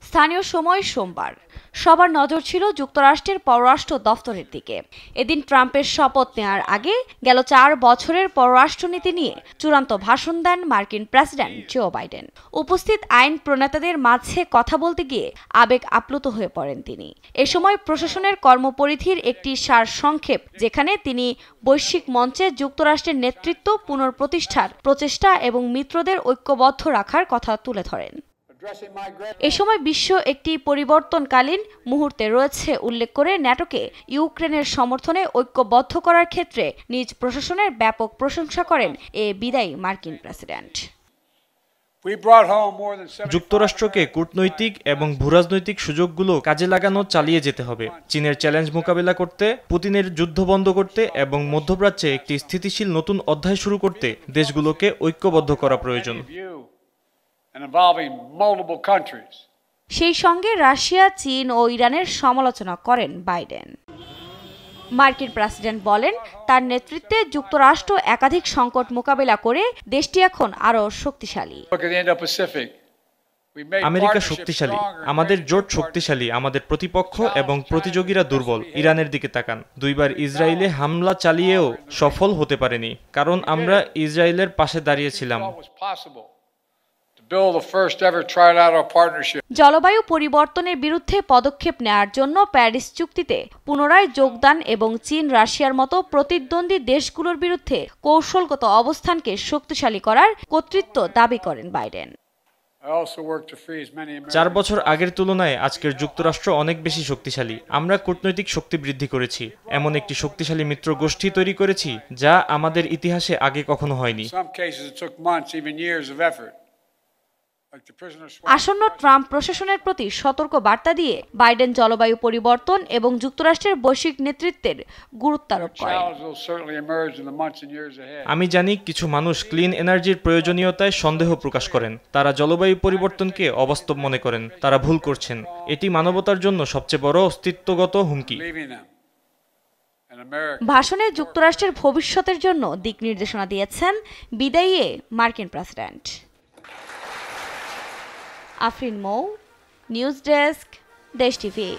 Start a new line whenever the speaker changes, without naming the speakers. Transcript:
স্থানীয় সময় সোমবার সবার নজর ছিল যুক্তরাষ্ট্রের পররাষ্ট্র দফতরের দিকে। এদিন ট্রাম্পের শপথ নেওয়ার আগে গেল 4 বছরের পররাষ্ট্রনীতি নিয়ে চূড়ান্ত ভাষণ দেন মার্কিন প্রেসিডেন্ট জো বাইডেন। উপস্থিত আইন প্রণেতাদের মাঝে কথা বলতে গিয়ে আবেগ আপ্লুত হয়ে পড়েন তিনি। এ সময় প্রশাসনের কর্মপরিধির একটি সারসংক্ষেপ, যেখানে তিনি বৈশ্বিক মঞ্চে যুক্তরাষ্ট্রের নেতৃত্ব পুনঃপ্রতিষ্ঠার প্রচেষ্টা এবং মিত্রদের ঐক্যবদ্ধ রাখার কথা তুলে ধরেন। এ সময় বিশ্ব একটি পরিবর্তনকালীন মুহূর্তে রয়েছে উল্লেখ করে ন্যাটোকে ইউক্রেনের সমর্থনে ঐক্যবদ্ধ করার ক্ষেত্রে নিজ প্রশাসনের ব্যাপক প্রশংসা করেন এ বিদায়ী মার্কিন প্রেসিডেন্ট।
যুক্তরাষ্ট্রকে কূটনৈতিক এবং ভূরাজনৈতিক সুযোগগুলো কাজে লাগানো চালিয়ে যেতে হবে। চীনের চ্যালেঞ্জ মোকাবেলা করতে, পুতিনের যুদ্ধ বন্ধ করতে এবং মধ্যপ্রাচ্যে একটি স্থিতিশীল নতুন অধ্যায় শুরু করতে দেশগুলোকে ঐক্যবদ্ধ করা প্রয়োজন।
সেই সঙ্গে রাশিয়া, চীন ও ইরানের সমালোচনা করেন বাইডেন। মার্কিন প্রেসিডেন্ট বলেন, তার নেতৃত্বে যুক্তরাষ্ট্র একাধিক সংকট মোকাবেলা করে দেশটি এখন আরও শক্তিশালী।
আমেরিকা শক্তিশালী, আমাদের জোট শক্তিশালী, আমাদের প্রতিপক্ষ এবং প্রতিযোগীরা দুর্বল। ইরানের দিকে তাকান, 2 বার ইসরায়েলে হামলা চালিয়েও সফল হতে পারেনি, কারণ আমরা ইসরায়েলের পাশে দাঁড়িয়েছিলাম।
জলবায়ু পরিবর্তনের বিরুদ্ধে পদক্ষেপ নেওয়ার জন্য প্যারিস চুক্তিতে পুনরায় যোগদান এবং চীন, রাশিয়ার মতো প্রতিদ্বন্দ্বী দেশগুলোর বিরুদ্ধে কৌশলগত অবস্থানকে শক্তিশালী করার কর্তৃত্ব দাবি করেন বাইডেন।
4 বছর আগের তুলনায় আজকের যুক্তরাষ্ট্র অনেক বেশি শক্তিশালী। আমরা কূটনৈতিক শক্তি বৃদ্ধি করেছি, এমন একটি শক্তিশালী মিত্র গোষ্ঠী তৈরি করেছি যা আমাদের ইতিহাসে আগে কখনো হয়নি।
আসন্ন ট্রাম্প প্রশাসনের প্রতি সতর্ক বার্তা দিয়ে বাইডেন জলবায়ু পরিবর্তন এবং যুক্তরাষ্ট্রের বৈশ্বিক নেতৃত্বের গুরুত্ব আরোপ করেন।
আমি জানি কিছু মানুষ ক্লিন এনার্জির প্রয়োজনীয়তায় সন্দেহ প্রকাশ করেন। তারা জলবায়ু পরিবর্তনকে অবাস্তব মনে করেন। তারা ভুল করছেন। এটি মানবতার জন্য সবচেয়ে বড় অস্তিত্বগত হুমকি।
ভাষণে যুক্তরাষ্ট্রের ভবিষ্যতের জন্য দিক নির্দেশনা দিয়েছেন বিদায়ী মার্কিন প্রেসিডেন্ট। আফরিন মৌ, নিউজ ডেস্ক, দেশ টিভি।